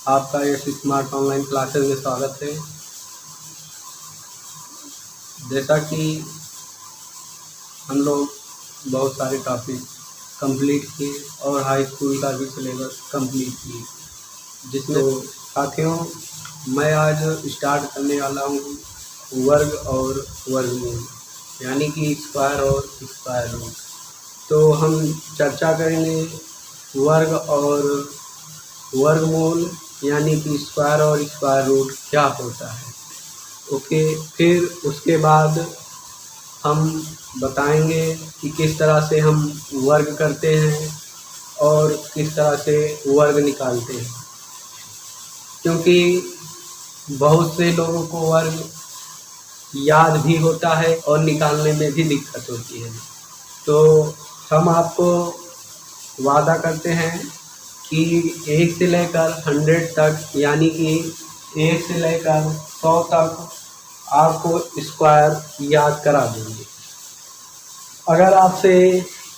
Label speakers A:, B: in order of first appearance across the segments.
A: आपका यश smart online classes में स्वागत है। जैसा कि हम लोग बहुत सारे टॉपिक कंप्लीट किए और हाई स्कूल का भी सिलेबस कंप्लीट किए, जिसमें साथियों मैं आज स्टार्ट करने वाला हूँ वर्ग और वर्गमूल, यानी कि स्क्वायर और स्क्वायर रूट। तो हम चर्चा करेंगे वर्ग और वर्गमूल, यानी कि स्क्वायर और स्क्वायर रूट क्या होता है। ओके, फिर उसके बाद हम बताएंगे कि किस तरह से हम वर्ग करते हैं और किस तरह से वर्ग निकालते हैं, क्योंकि बहुत से लोगों को वर्ग याद भी होता है और निकालने में भी दिक्कत होती है। तो हम आपको वादा करते हैं कि 1 से लेकर 100 तक, यानी कि 1 से लेकर 100 तक आपको स्क्वायर याद करा देंगे। अगर आपसे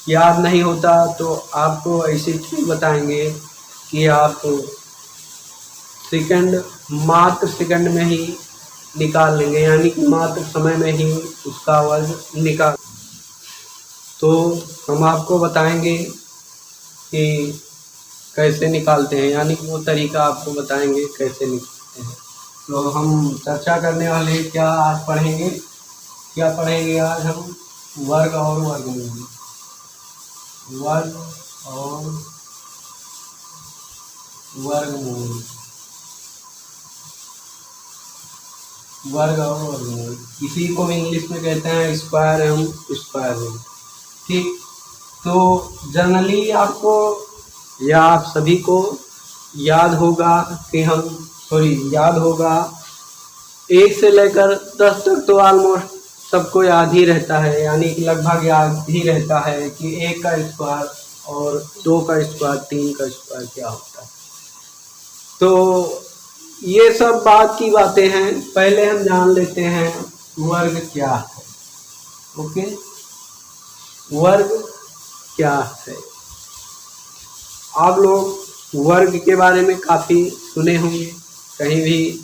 A: याद नहीं होता तो आपको ऐसी चीज़ बताएंगे कि आप मात्र सेकंड में ही निकाल लेंगे, यानी कि मात्र समय में ही उसका वर्ग निकाल। तो हम आपको बताएंगे कि कैसे निकालते हैं, यानी कि वो तरीका आपको बताएंगे कैसे निकालते हैं। तो हम चर्चा करने वाले क्या आज पढ़ेंगे आज हम वर्ग और वर्गमूल। वर्ग और वर्गमूल, वर्ग और वर्गमूल, इसी को इंग्लिश में कहते हैं स्क्वायर एवं स्क्वायर रूट। ठीक, तो जनरली आपको या आप सभी को याद होगा कि याद होगा 1 से लेकर 10 तक तो ऑलमोस्ट सबको याद ही रहता है, यानी कि लगभग याद ही रहता है कि 1 का स्क्वायर और 2 का स्क्वायर, 3 का स्क्वायर क्या होता है। तो ये सब बात की बातें हैं, पहले हम जान लेते हैं वर्ग क्या है। ओके, वर्ग क्या है। आप लोग वर्ग के बारे में काफ़ी सुने होंगे, कहीं भी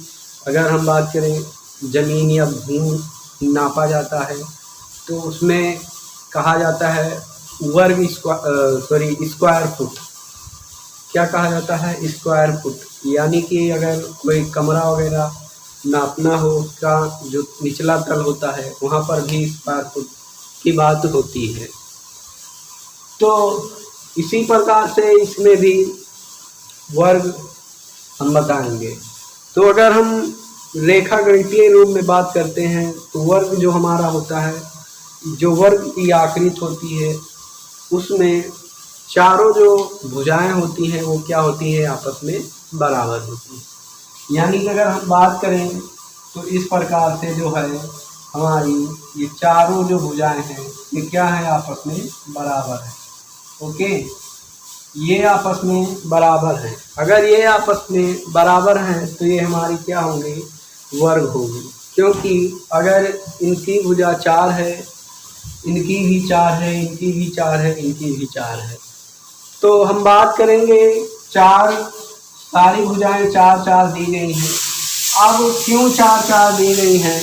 A: अगर हम बात करें ज़मीन या भूमि नापा जाता है तो उसमें कहा जाता है वर्ग स्क्वायर फुट। क्या कहा जाता है? Square foot. यानी कि अगर कोई कमरा वगैरह नापना हो, उसका जो निचला तल होता है वहाँ पर भी स्क्वायर फुट की बात होती है। तो इसी प्रकार से इसमें भी वर्ग हम बताएंगे। तो अगर हम रेखा गणितीय रूप में बात करते हैं तो वर्ग जो हमारा होता है, जो वर्ग की आकृति होती है, उसमें चारों जो भुजाएं होती हैं वो क्या होती है? आपस में बराबर होती है। यानी कि अगर हम बात करें तो इस प्रकार से जो है हमारी ये चारों जो भुजाएं हैं ये क्या है? आपस में बराबर है। ओके, ये आपस में बराबर हैं। अगर ये आपस में बराबर हैं तो ये हमारी क्या होंगे? वर्ग होगी। क्योंकि अगर इनकी भुजा 4 है, इनकी भी 4 है, इनकी भी 4 है, इनकी भी 4 है, तो हम बात करेंगे सारी भुजाएं 4 4 दी गई हैं। अब क्यों 4 4 दी गई हैं?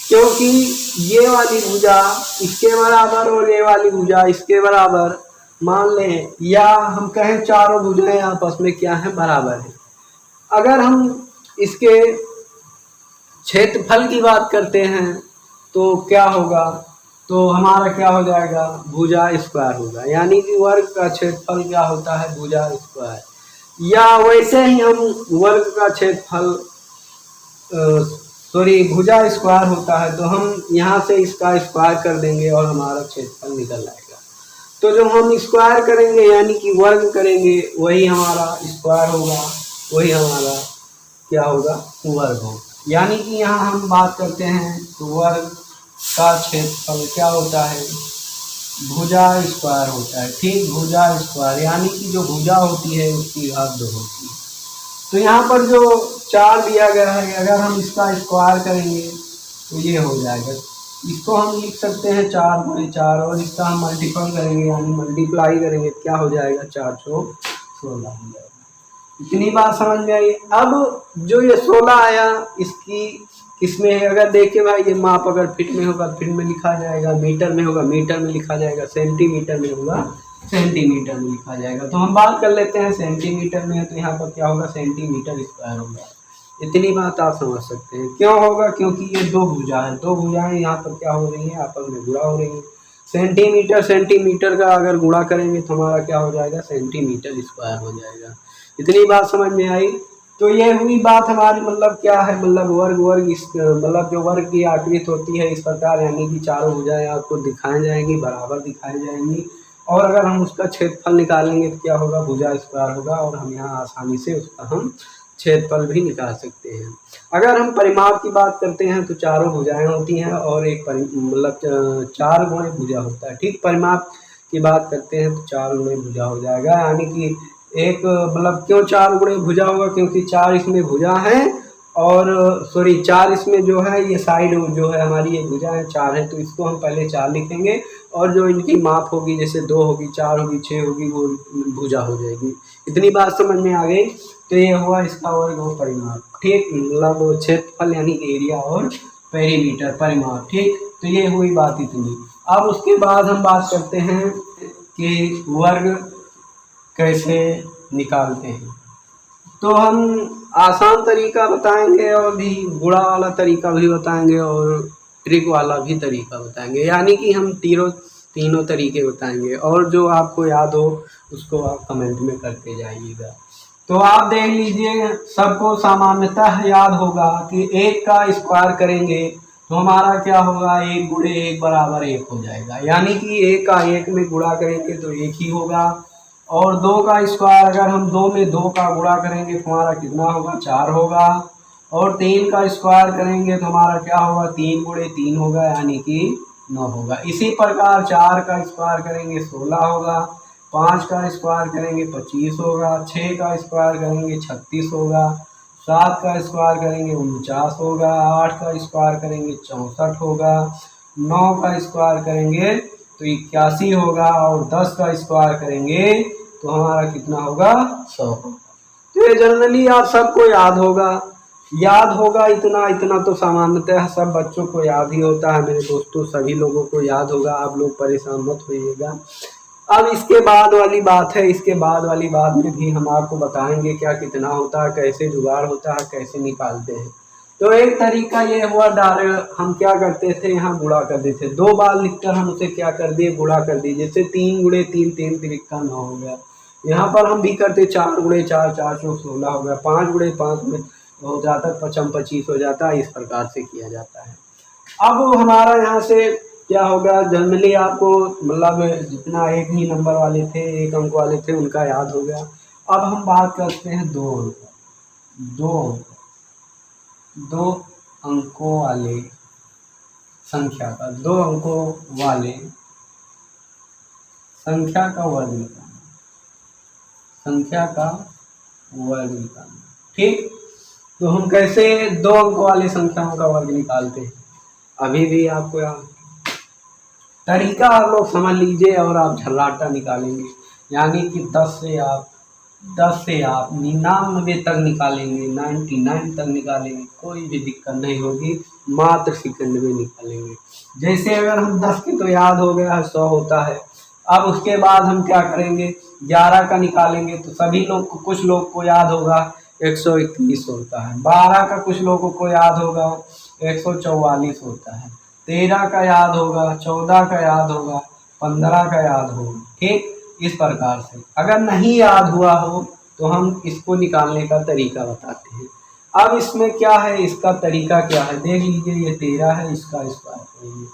A: क्योंकि ये वाली भुजा इसके बराबर और ये वाली भुजा इसके बराबर मान लें, या हम कहें चारों भुजाएं आपस में क्या है? बराबर है। अगर हम इसके क्षेत्रफल की बात करते हैं तो क्या होगा? तो हमारा क्या हो जाएगा? भुजा स्क्वायर होगा। यानी कि वर्ग का क्षेत्रफल क्या होता है? भुजा स्क्वायर। या वैसे ही हम वर्ग का क्षेत्रफल भुजा स्क्वायर होता है तो हम यहाँ से इसका स्क्वायर कर देंगे और हमारा क्षेत्रफल निकल आएगा। तो जब हम स्क्वायर करेंगे यानी कि वर्ग करेंगे, वही हमारा स्क्वायर होगा, वही हमारा क्या होगा? वर्ग होगा। यानी कि यहाँ हम बात करते हैं तो वर्ग का क्षेत्रफल क्या होता है? भुजा स्क्वायर होता है। ठीक, भुजा स्क्वायर, यानी कि जो भुजा होती है उसकी घात 2 होती है। तो यहाँ पर जो 4 दिया गया है, अगर हम इसका स्क्वायर करेंगे तो ये हो जाएगा। इसको हम लिख सकते हैं 4 × 4, और इसका हम मल्टीपल करेंगे यानी मल्टीप्लाई करेंगे, क्या हो जाएगा? 4 × 16 हो जाएगा। इतनी बात समझ में आई। अब जो ये 16 आया इसकी किसमें है, अगर देखे भाई ये माप अगर फीट में होगा फीट में लिखा जाएगा, मीटर में होगा मीटर में लिखा जाएगा, सेंटीमीटर में होगा सेंटीमीटर में लिखा जाएगा। तो हम बात कर लेते हैं सेंटीमीटर में है तो यहाँ पर क्या होगा, सेंटीमीटर स्क्वायर होगा। इतनी बात आप समझ सकते हैं। क्यों होगा, क्योंकि ये दो भुजा है, दो भुजाएं यहाँ पर क्या हो रही है, आपस में गुणा हो रही है। सेंटीमीटर सेंटीमीटर का अगर गुणा करेंगे तो हमारा क्या हो जाएगा, सेंटीमीटर स्क्वायर हो जाएगा। इतनी बात समझ में आई। तो ये हुई बात हमारी, मतलब क्या है, मतलब वर्ग वर्ग इस मतलब जो वर्ग की आकृति होती है इस प्रकार, यानी कि चारों भुजाएं आपको दिखाई जाएंगी, बराबर दिखाई जाएंगी। और अगर हम उसका क्षेत्रफल निकालेंगे तो क्या होगा, भुजा स्क्वायर होगा, और हम यहाँ आसानी से उसका हम क्षेत्रफल भी निकाल सकते हैं। अगर हम परिमाप की बात करते हैं तो चारों भुजाएं होती हैं और एक मतलब 4 गुणे भुजा होता है। ठीक, परिमाप की बात करते हैं तो 4 गुणे भुजा हो जाएगा, यानी कि एक मतलब क्यों 4 गुणे भुजा होगा, क्योंकि 4 इसमें भुजा है और सॉरी 4 इसमें जो है ये साइड जो है हमारी ये भुजा है 4 है, तो इसको हम पहले 4 लिखेंगे और जो इनकी माप होगी जैसे 2 होगी 4 होगी 6 होगी वो भुजा हो जाएगी। इतनी बात समझ में आ गई। तो ये हुआ इसका वर्ग और परिमाप। ठीक, मतलब क्षेत्रफल यानी एरिया और पेरीमीटर परिमाप। ठीक, तो ये हुई बात इतनी। अब उसके बाद हम बात करते हैं कि वर्ग कैसे निकालते हैं। तो हम आसान तरीका बताएंगे और भी गुणा वाला तरीका भी बताएंगे और ट्रिक वाला भी तरीका बताएंगे, यानी कि हम तीनों तरीके बताएंगे और जो आपको याद हो उसको आप कमेंट में करते जाइएगा। तो आप देख लीजिए, सबको सामान्यतः याद होगा कि 1 का स्क्वायर करेंगे तो हमारा क्या होगा, 1 गुणे 1 बराबर 1 हो जाएगा, यानी कि 1 का 1 में गुणा करेंगे तो 1 ही होगा। और 2 का स्क्वायर अगर हम 2 में 2 का गुणा करेंगे तो हमारा कितना होगा, 4 होगा। और 3 का स्क्वायर करेंगे तो हमारा क्या होगा, 3 गुणे 3 होगा, यानी कि 9 होगा। इसी प्रकार 4 का स्क्वायर करेंगे 16 होगा, 5 का स्क्वायर करेंगे 25 होगा, 6 का स्क्वायर करेंगे 36 होगा, 7 का स्क्वायर करेंगे 49 होगा, 8 का स्क्वायर करेंगे 64 होगा, 9 का स्क्वायर करेंगे तो 81 होगा और 10 का स्क्वायर करेंगे तो हमारा कितना होगा, 100 होगा। तो ये जनरली आप सबको याद होगा इतना तो सामान्यतः सब बच्चों को याद ही होता है। मेरे दोस्तों सभी लोगों को याद होगा, आप लोग परेशान मत होइएगा। अब इसके बाद वाली बात है, इसके बाद वाली बात में भी हम आपको बताएंगे क्या कितना होता है, कैसे जुगाड़ होता है, कैसे निकालते हैं। तो एक तरीका ये हुआ, डायरेक्ट हम क्या करते थे, यहाँ गुणा कर देते, 2 बार लिखकर हम उसे क्या कर दिए, गुणा कर दिए। जैसे 3 गुणे 3 3 तिरिक्का 9 हो गया। यहाँ पर हम भी करते 4 गुणे 4 4 16 हो गया, 5 गुणे 5 में हो जाता है 25 हो जाता है। इस प्रकार से किया जाता है। अब हमारा यहाँ से क्या होगा, जनरली आपको मतलब जितना एक ही नंबर वाले थे, 1 अंक वाले थे, उनका याद हो गया। अब हम बात करते हैं 2 अंकों वाले संख्या का, 2 अंकों वाले संख्या का वर्ग निकालना, संख्या का वर्ग निकालना। ठीक, तो हम कैसे 2 अंकों वाली संख्याओं का वर्ग निकालते हैं, अभी भी आपको याद तरीका आप लोग समझ लीजिए और आप झल्लाटा निकालेंगे, यानी कि 10 से आप 99 तक निकालेंगे, 99 तक निकालेंगे, कोई भी दिक्कत नहीं होगी, मात्र सेकंड में निकालेंगे। जैसे अगर हम 10 के तो याद हो गया है 100 होता है। अब उसके बाद हम क्या करेंगे, 11 का निकालेंगे तो सभी लोग को, कुछ लोग को याद होगा 121 होता है। 12 का कुछ लोगों को याद होगा 144 होता है। 13 का याद होगा, 14 का याद होगा, 15 का याद होगा। ठीक, इस प्रकार से अगर नहीं याद हुआ हो तो हम इसको निकालने का तरीका बताते हैं। अब इसमें क्या है, इसका तरीका क्या है, देख लीजिए। ये 13 है, इसका स्क्वायर करेंगे।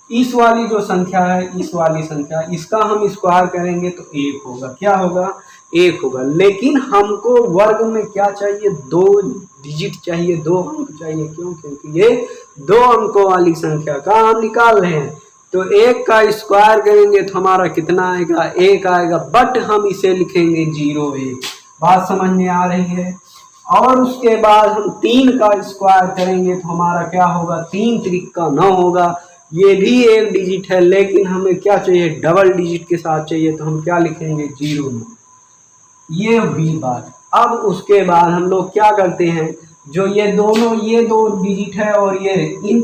A: इस वाली जो संख्या है, इस वाली संख्या, इसका हम स्क्वायर करेंगे तो 1 होगा। क्या होगा, 1 होगा। लेकिन हमको वर्ग में क्या चाहिए, 2 डिजिट चाहिए, 2 अंक चाहिए। क्यों, क्योंकि ये 2 अंकों वाली संख्या का हम निकाल रहे हैं। तो 1 का स्क्वायर करेंगे तो हमारा कितना आएगा, 1 आएगा, बट हम इसे लिखेंगे 0 1। बात समझ में आ रही है। और उसके बाद हम 3 का स्क्वायर करेंगे तो हमारा क्या होगा, 3 तिरिक्का 9 होगा। ये भी 1 डिजिट है, लेकिन हमें क्या चाहिए, डबल डिजिट के साथ चाहिए, तो हम क्या लिखेंगे, 0 9। ये भी बात। अब उसके बाद हम लोग क्या करते हैं, जो ये दो डिजिट है और ये इन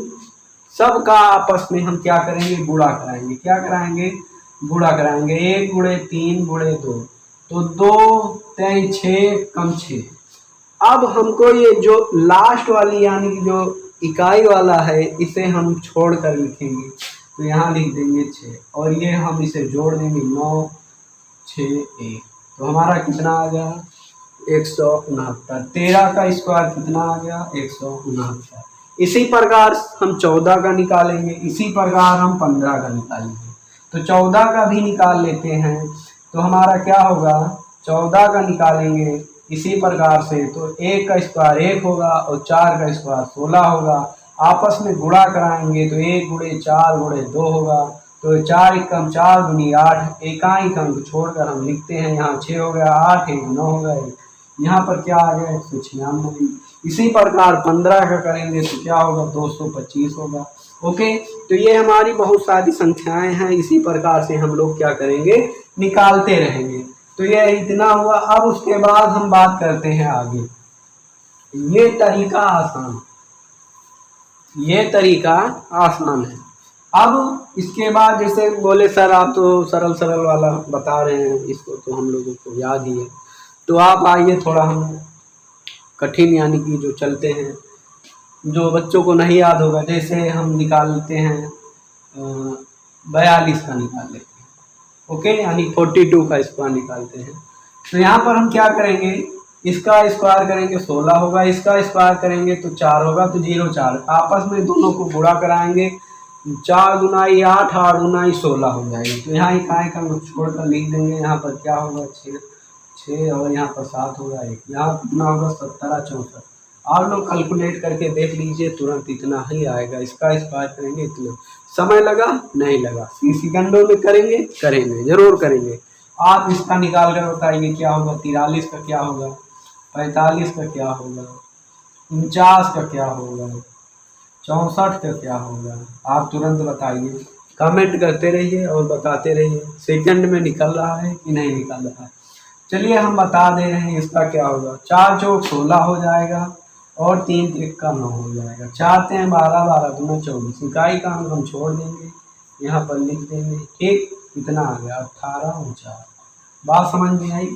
A: सब का आपस में हम क्या करेंगे, गुणा कराएंगे। क्या कराएंगे, गुणा कराएंगे। 1 गुणे 3 गुणे 2, तो 2 3 6 कम 6। अब हमको ये जो लास्ट वाली यानी कि जो इकाई वाला है इसे हम छोड़ कर लिखेंगे, तो यहाँ लिख देंगे 6 और ये हम इसे जोड़ देंगे 9 6 1, तो हमारा कितना आ गया 169। 13 का स्क्वायर कितना आ गया 169। इसी प्रकार हम 14 का निकालेंगे, इसी प्रकार हम 15 का निकालेंगे। तो 14 का भी निकाल लेते हैं, तो हमारा क्या होगा, 14 का निकालेंगे इसी प्रकार से, तो 1 का स्क्वायर 1 होगा और 4 का स्क्वायर 16 होगा। आपस में गुणा कराएंगे तो 1 गुणे 4 गुणे 2 होगा, तो 4 एकम 4 दूनी 8, एकांक अंक छोड़कर हम लिखते हैं, यहाँ 6 हो गया, 8 1 9 हो गया, यहाँ पर क्या आ गया 196। इसी प्रकार 15 का करेंगे तो क्या होगा 225 होगा। ओके, तो ये हमारी बहुत सारी संख्याएं हैं, इसी प्रकार से हम लोग क्या करेंगे, निकालते रहेंगे। तो ये इतना हुआ। अब उसके बाद हम बात करते हैं आगे। ये तरीका आसान है। अब इसके बाद जैसे बोले सर आप तो सरल वाला बता रहे हैं, इसको तो हम लोगों को याद ही है, तो आप आइए थोड़ा हम कठिन यानी कि जो चलते हैं, जो बच्चों को नहीं याद होगा, जैसे हम निकालते हैं 42 का निकाल लेते हैं। ओके, यानी 42 का स्क्वायर निकालते हैं। तो यहाँ पर हम क्या करेंगे, इसका स्क्वायर करेंगे 16 होगा, इसका स्क्वायर करेंगे तो 4 होगा, तो 0 4 आपस में दोनों को गुणा कराएंगे। 4 गुनाई 8 8 गुनाई 16 हो जाएगी। तो यहाँ इकाई का छोड़कर लिख देंगे। यहाँ पर क्या होगा 6 और यहाँ पर 7 होगा 1, यहाँ कितना होगा 17 64। आप लोग कैलकुलेट करके देख लीजिए, तुरंत इतना ही आएगा। इसका स्क्वायर करेंगे इतना, समय लगा नहीं लगा, सेकंडों में करेंगे जरूर करेंगे। आप इसका निकाल कर बताइए क्या होगा, 43 का क्या होगा, 45 का क्या होगा, 49 का क्या होगा, 64 का क्या होगा, आप तुरंत बताइए। कमेंट करते रहिए और बताते रहिए सेकंड में निकल रहा है कि नहीं निकल रहा है। चलिए हम बता दे रहे हैं इसका क्या होगा। 4 चौक 16 हो जाएगा और 3 1 का 9 हो जाएगा। 4 3 12 12 दूना 24, इकाई का अंक हम छोड़ देंगे, यहाँ पर लिख देंगे। ठीक, कितना आ गया 18 और 4। बात समझ में आई,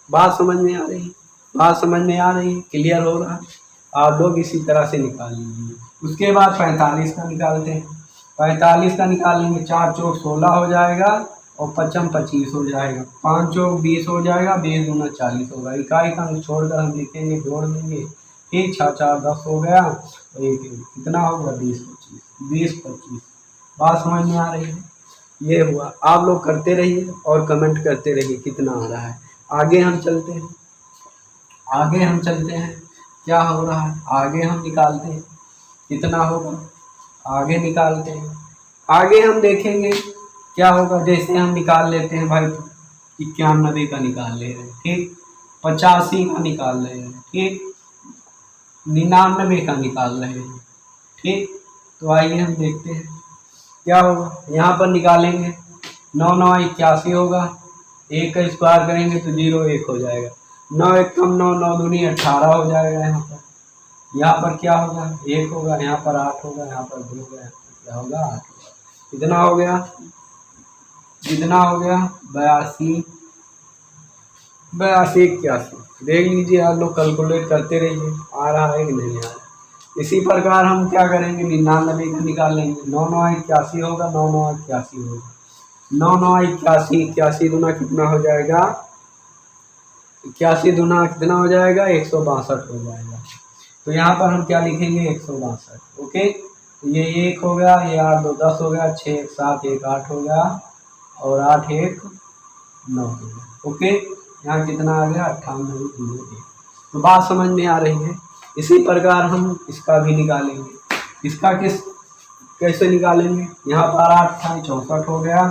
A: बात समझ में आ रही, बात समझ में आ रही, क्लियर हो रहा है। आप लोग इसी तरह से निकाल लीजिए। उसके बाद 45 का निकालते हैं। 45 का निकालेंगे, 4 चौक 16 हो जाएगा और 5 25 हो जाएगा, 5 चौक 20 हो जाएगा, 20 दूना 40 होगा। इकाई का अंक छोड़कर हम लिखेंगे, जोड़ देंगे। ठीक, 6 4 10 हो गया और 1 कितना होगा 20 25। बात समझ में आ रही है, ये हुआ। आप लोग करते रहिए और कमेंट करते रहिए कितना आ रहा है। आगे हम चलते हैं, क्या हो रहा है, आगे हम निकालते हैं कितना होगा, आगे निकालते हैं। आगे हम देखेंगे क्या होगा। जैसे हम निकाल लेते हैं भाई, 91 का निकाल ले रहे हैं, ठीक, 85 का निकाल रहे हैं, ठीक, 99 का निकाल रहे हैं, ठीक। तो आइए हम देखते हैं क्या होगा। यहाँ पर निकालेंगे 9 9 81 होगा, 1 का स्क्वायर करेंगे तो 0 1 हो जाएगा, 9 1 कम 9 9 दूनी 18 हो जाएगा। यहाँ पर क्या होगा 1 होगा, यहाँ पर 8 होगा, यहाँ पर 2 होगा, क्या होगा 8 होगा। कितना हो गया 82 81। देख लीजिए, आप लोग कैलकुलेट करते रहिए आ रहा है कि नहीं आ रहा है। इसी प्रकार हम क्या करेंगे, 99 का निकाल लेंगे। 9 9 81 होगा, 9 9 81 होगा, 9 9 81, 81 दूना कितना हो जाएगा, 81 दूना कितना हो जाएगा 162 हो जाएगा। तो यहाँ पर हम क्या लिखेंगे 162। ओके, तो ये 1 हो गया, ये 8 2 10 हो गया, 6 1 7 1 8 हो गया और 8 1 9 हो गया। ओके, यहाँ कितना आ गया 98 तो बात समझ में आ रही है। इसी प्रकार हम इसका भी निकालेंगे। इसका कैसे निकालेंगे, यहाँ पर 8 था 64 हो गया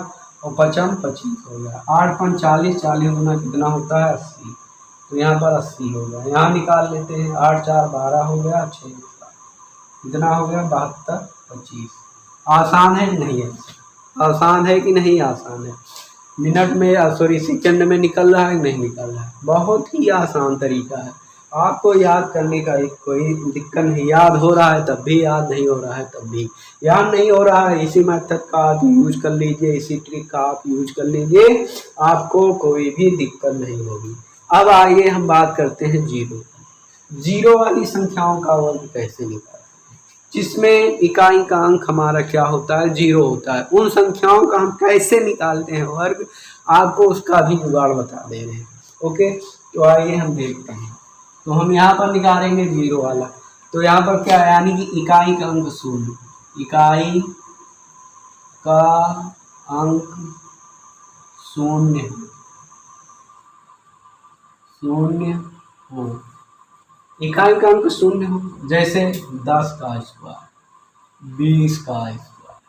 A: और 5 25 हो गया, 8 5 40, 40 गुना कितना होता है 80, तो यहाँ पर 80 हो गया। यहाँ निकाल लेते हैं, 8 4 12 हो गया, 6 कितना हो गया 72 25। आसान है कि नहीं है, आसान है कि नहीं आसान है। मिनट में सॉरी सेकंड में निकल रहा है, नहीं निकल रहा है। बहुत ही आसान तरीका है, आपको याद करने का एक कोई दिक्कत नहीं। याद हो रहा है तब भी, याद नहीं हो रहा है तब भी। याद नहीं हो रहा है, इसी मेथड का आप यूज कर लीजिए, इसी ट्रिक का आप यूज कर लीजिए, आपको कोई भी दिक्कत नहीं होगी। अब आइए हम बात करते हैं जीरो। जीरो वाली संख्याओं का वर्ग कैसे निकालें, जिसमें इकाई का अंक हमारा क्या होता है, जीरो होता है। उन संख्याओं का हम कैसे निकालते हैं वर्ग, आपको उसका भी जुगाड़ बता दे रहे हैं। ओके, तो आइए हम देखते हैं। तो हम यहाँ पर निकालेंगे जीरो वाला। तो यहाँ पर क्या है, यानी कि इकाई का अंक शून्य, इकाई का अंक शून्य शून्य हो, इकाई का अंक शून्य हो, जैसे 10 का स्क्वायर, 20 का स्क्वायर,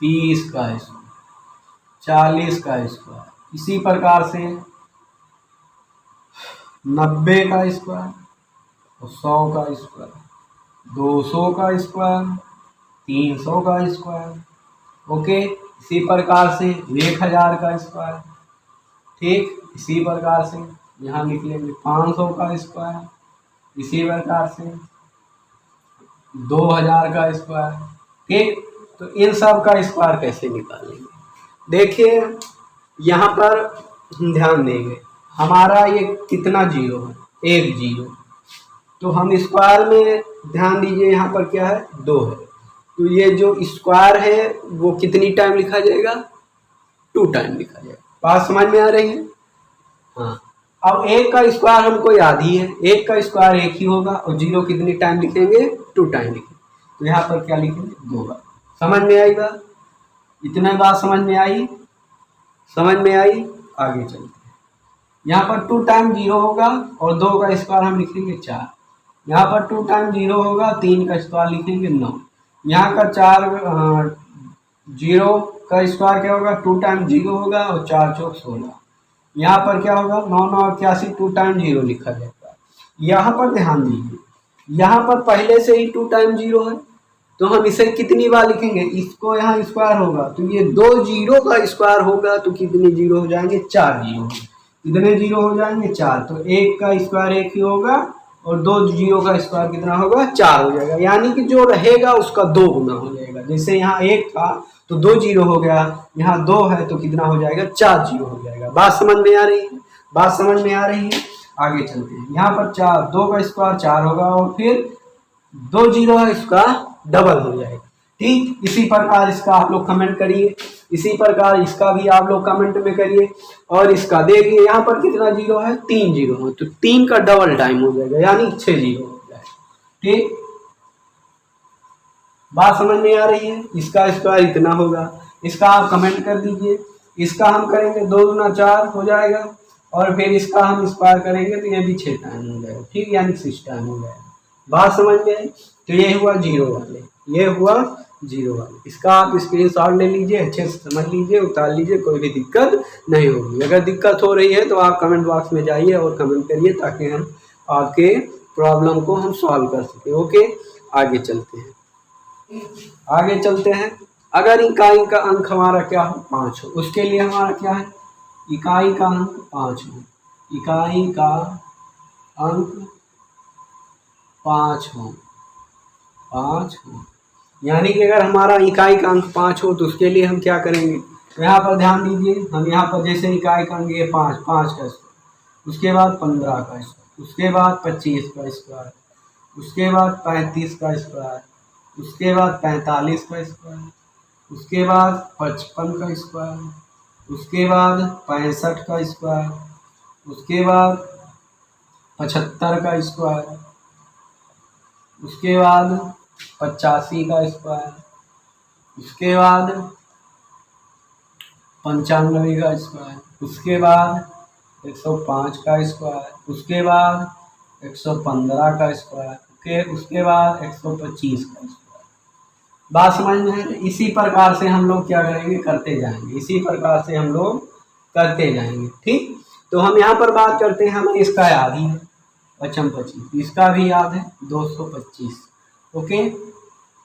A: 30 का स्क्वायर, 40 का स्क्वायर। इसी प्रकार से 90 का स्क्वायर और 100 का स्क्वायर, 200 का स्क्वायर, 300 का स्क्वायर। ओके, इसी प्रकार से 1000 का स्क्वायर। ठीक, इसी प्रकार से यहाँ लिख लेंगे 500 का स्क्वायर, इसी प्रकार से 2000 का स्क्वायर। ठीक, तो इन सब का स्क्वायर कैसे निकालेंगे, देखिए यहाँ पर हम ध्यान देंगे, हमारा ये कितना जीरो है, एक जीरो। तो हम स्क्वायर में ध्यान दीजिए, यहाँ पर क्या है, 2 है। तो ये जो स्क्वायर है वो कितनी टाइम लिखा जाएगा, 2 टाइम लिखा जाएगा। बात समझ में आ रही है। हाँ, अब एक का स्क्वायर हमको याद ही है, एक का स्क्वायर एक ही होगा, और जीरो कितनी टाइम लिखेंगे, 2 टाइम लिखेंगे। तो यहाँ पर क्या लिखेंगे, 2 बार। समझ में आई बात, इतना बात समझ में आई, समझ में आई। आगे चलते हैं, यहाँ पर 2 टाइम जीरो होगा और 2 का स्क्वायर हम लिखेंगे 4। यहाँ पर 2 टाइम जीरो होगा, 3 का स्क्वायर लिखेंगे 9। यहाँ का 4 जीरो का स्क्वायर क्या होगा, 2 टाइम जीरो होगा और 4 चौक 16। यहाँ पर क्या होगा, 9 9 81, 2 टाइम जीरो लिखा जाएगा। यहाँ पर ध्यान दीजिए, यहाँ पर पहले से ही 2 टाइम जीरो है, तो हम इसे कितनी बार लिखेंगे, इसको यहाँ स्क्वायर होगा तो ये 2 जीरो का स्क्वायर होगा, तो कितने जीरो हो जाएंगे, 4 जीरो। कितने जीरो हो जाएंगे, 4। तो एक का स्क्वायर एक ही होगा और 2 जीरो का स्क्वायर कितना होगा, 4 हो जाएगा। यानी कि जो रहेगा उसका 2 गुना हो जाएगा। जैसे यहाँ 1 था तो 2 जीरो हो गया, यहाँ 2 है तो कितना हो जाएगा, 4 जीरो हो जाएगा। बात समझ में आ रही है, बात समझ में आ रही है। आगे चलते हैं, यहाँ पर 4, 2 का स्क्वायर 4 होगा और फिर 2 जीरो है, इसका डबल हो जाएगा। ठीक, इसी प्रकार इसका आप लोग कमेंट करिए, इसी प्रकार इसका भी आप लोग कमेंट में करिए। और इसका देखिए यहाँ पर कितना जीरो है, 3 जीरो है, तो 3 का डबल टाइम हो जाएगा, यानी 6 जीरो हो जाएगा। ठीक, बात समझ में आ रही है। इसका स्क्वायर इतना होगा, इसका आप कमेंट कर दीजिए। इसका हम करेंगे 2 गुना 4 हो जाएगा, और फिर इसका हम स्क्वायर करेंगे तो ये भी 6 टाइम हो जाएगा। ठीक, यानी 6 टाइम हो जाएगा। बात समझ में आई। तो ये हुआ जीरो वाले, ये हुआ जीरो वाले। इसका आप स्क्रीनशॉट ले लीजिए, अच्छे से समझ लीजिए, उतार लीजिए, कोई भी दिक्कत नहीं होगी। अगर दिक्कत हो रही है तो आप कमेंट बॉक्स में जाइए और कमेंट करिए, ताकि हम आपके प्रॉब्लम को हम सॉल्व कर सकें। ओके, आगे चलते हैं, आगे चलते हैं। अगर इकाई का अंक हमारा क्या हो, 5 हो, उसके लिए हमारा क्या है, इकाई का अंक 5 हो, इकाई का अंक 5 हो, 5 हो। यानी कि अगर हमारा इकाई का अंक 5 हो तो उसके लिए हम क्या करेंगे, तो यहाँ पर ध्यान दीजिए, हम यहाँ पर जैसे इकाई का अंक ये 5, 5 का स्क्वायर, उसके बाद 15 का स्क्वायर, उसके बाद 25 का स्क्वायर, उसके बाद 35 का स्क्वायर, उसके बाद 45 का स्क्वायर, उसके बाद 55 का स्क्वायर, उसके बाद 65 का स्क्वायर, उसके बाद 75 का स्क्वायर, उसके बाद 85 का स्क्वायर, उसके बाद 95 का स्क्वायर, उसके बाद 105 का स्क्वायर, उसके बाद 115 का स्क्वायर, उसके बाद 125 का स्क्वायर। बात समझ में है। इसी प्रकार से हम लोग क्या करेंगे, करते जाएंगे, इसी प्रकार से हम लोग करते जाएंगे। ठीक, तो हम यहाँ पर बात करते हैं, हमें इसका याद ही है 25, इसका भी याद है 225। ओके,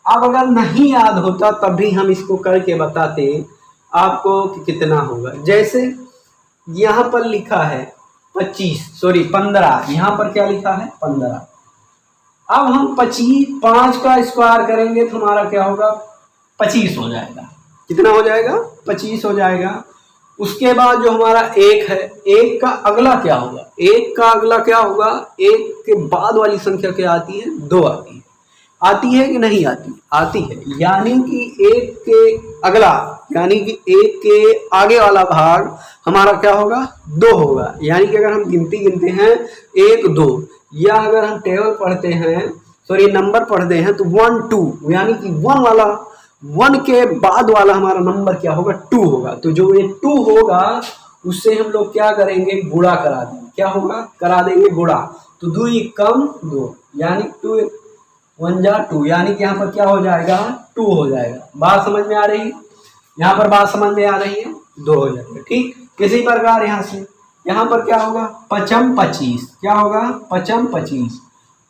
A: अब अगर नहीं याद होता तब भी हम इसको करके बताते आपको कि कितना होगा। जैसे यहाँ पर लिखा है 15, यहाँ पर क्या लिखा है 15। अब हम 5 का स्क्वायर करेंगे तो हमारा क्या होगा 25 हो जाएगा। कितना हो जाएगा 25 हो जाएगा। उसके बाद जो हमारा 1 है, 1 का अगला क्या होगा, 1 का अगला क्या होगा, 1 के बाद वाली संख्या क्या आती है 2 आती है। आती है कि नहीं आती, आती है। यानी कि 1 के अगला, यानी कि 1 के आगे वाला भाग हमारा क्या होगा 2 होगा। यानी कि अगर हम गिनती गिनते हैं 1 2, या अगर हम टेबल पढ़ते हैं, सॉरी नंबर पढ़ते हैं तो 1 2, यानी कि 1 के बाद वाला हमारा नंबर क्या होगा 2 होगा। तो जो ये 2 होगा उससे हम लोग क्या करेंगे गुणा करा देंगे। क्या होगा, करा देंगे गुणा। तो 2 कम 2, यानी 2 1 जा 2, यानी कि यहाँ पर क्या हो जाएगा 2 हो जाएगा। बात समझ में आ रही है, यहाँ पर बात समझ में आ रही है, 2 हो जाएगा। ठीक, किसी प्रकार यहाँ से यहाँ पर क्या होगा 5 25, क्या होगा 5 25,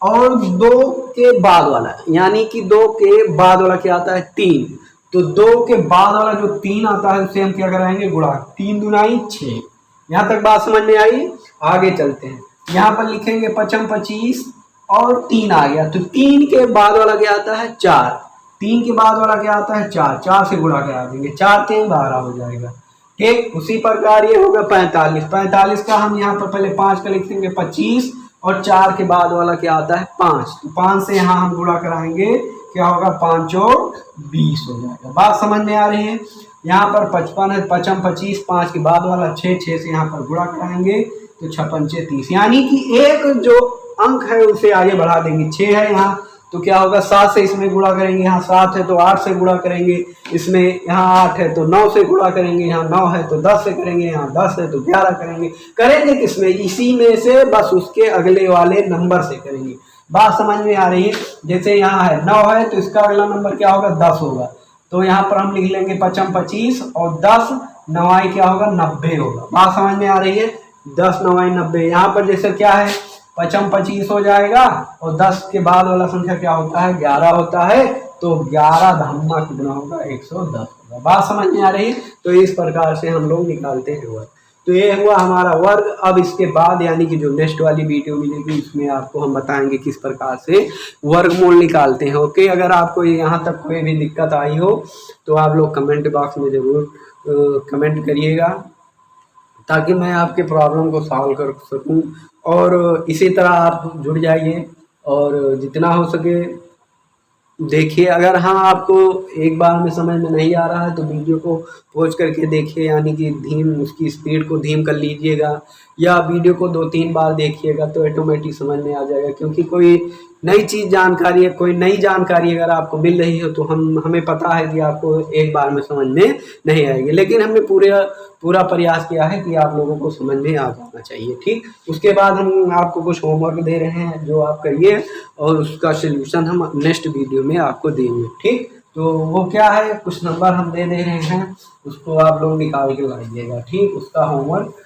A: और 2 के बाद वाला, यानी कि 2 के बाद वाला क्या आता है 3। तो 2 के बाद वाला जो 3 आता है उससे हम क्या कराएंगे गुणा। 3 दूनाई 6। यहाँ तक बात समझ में आई। आगे चलते हैं, यहाँ पर लिखेंगे 5 25 और 3 आ गया। तो 3 के बाद वाला क्या आता है 4, 3 के बाद वाला क्या आता है 4, 4 से गुणा करा देंगे, 4 के 12 हो जाएगा। ठीक, उसी प्रकार ये होगा 45, 45 का हम यहाँ पर पहले 5 का लिखेंगे 25, और 4 के बाद वाला क्या आता है 5। तो 5 से यहाँ हम गुणा कराएंगे, क्या होगा 5 और 20 हो जाएगा। बात समझ में आ रही है। यहाँ पर 55 है, 55 25, 5 के बाद वाला 6, 6 से यहाँ पर गुणा कराएंगे तो 56 30, यानी कि एक जो अंक है उसे आगे बढ़ा देंगे। 6 है यहाँ तो क्या होगा 7 से इसमें गुणा करेंगे, यहाँ 7 है तो 8 से गुणा करेंगे, इसमें यहाँ 8 है तो 9 से गुणा करेंगे, यहाँ 9 है तो 10 से करेंगे, यहाँ 10 है तो 11 करेंगे। करेंगे किसमें, इसी में से, बस उसके अगले वाले नंबर से करेंगे। बात समझ में आ रही है। जैसे यहाँ है 9 है तो इसका अगला नंबर क्या होगा 10 होगा। तो यहाँ पर हम लिख लेंगे 55 25 और 10 9 क्या होगा 90 होगा। बात समझ में आ रही है। 10 9 90। यहाँ पर जैसे क्या है 55 25 हो जाएगा, और 10 के बाद वाला संख्या क्या होता है 11 होता है। तो 11 धम्मा कितना होगा 110 होगा। बात समझ में आ रही है। तो इस प्रकार से हम लोग निकालते हैं वर्ग। तो ये हुआ हमारा वर्ग। अब इसके बाद यानी कि जो नेक्स्ट वाली वीडियो मिलेगी इसमें आपको हम बताएंगे किस प्रकार से वर्गमूल निकालते हैं। ओके, अगर आपको यहाँ तक कोई भी दिक्कत आई हो तो आप लोग कमेंट बॉक्स में ज़रूर कमेंट करिएगा, ताकि मैं आपके प्रॉब्लम को सॉल्व कर सकूं। और इसी तरह आप जुड़ जाइए और जितना हो सके देखिए। अगर हाँ आपको एक बार में समझ में नहीं आ रहा है तो वीडियो को पॉज करके देखिए, यानी कि उसकी स्पीड को धीम कर लीजिएगा, या वीडियो को 2-3 बार देखिएगा तो ऑटोमेटिक समझ में आ जाएगा। क्योंकि कोई नई चीज़ जानकारी है, कोई नई जानकारी अगर आपको मिल रही हो तो हमें पता है कि आपको एक बार में समझ में नहीं आएगी, लेकिन हमने पूरा प्रयास किया है कि आप लोगों को समझ में आ जाना चाहिए। ठीक, उसके बाद हम आपको कुछ होमवर्क दे रहे हैं जो आप करिए, और उसका सोल्यूशन हम नेक्स्ट वीडियो में आपको देंगे। ठीक, तो वो क्या है, कुछ नंबर हम दे रहे हैं, उसको आप लोग निकाल के लाइएगा। ठीक, उसका होमवर्क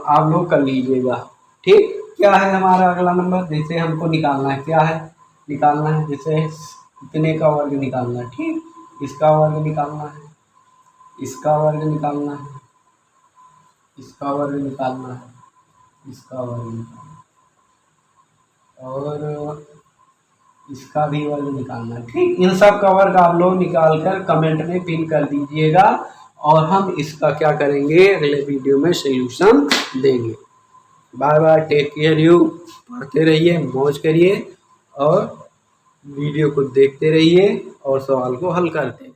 A: आप लोग कर लीजिएगा। ठीक, क्या है हमारा अगला नंबर, जैसे हमको निकालना है, क्या है निकालना है, जैसे इतने का वर्ग निकालना है। ठीक, इसका वर्ग निकालना है, इसका वर्ग निकालना है, इसका वर्ग निकालना है, इसका वर्ग निकालना है, और इसका भी वर्ग निकालना है। ठीक, इन सब का वर्ग आप लोग निकाल कर कमेंट में पिन कर दीजिएगा, और हम इसका क्या करेंगे अगले वीडियो में सॉल्यूशन देंगे। Bye bye, take care you. पढ़ते रहिए, मौज करिए, और वीडियो को देखते रहिए और सवाल को हल करते रहिए।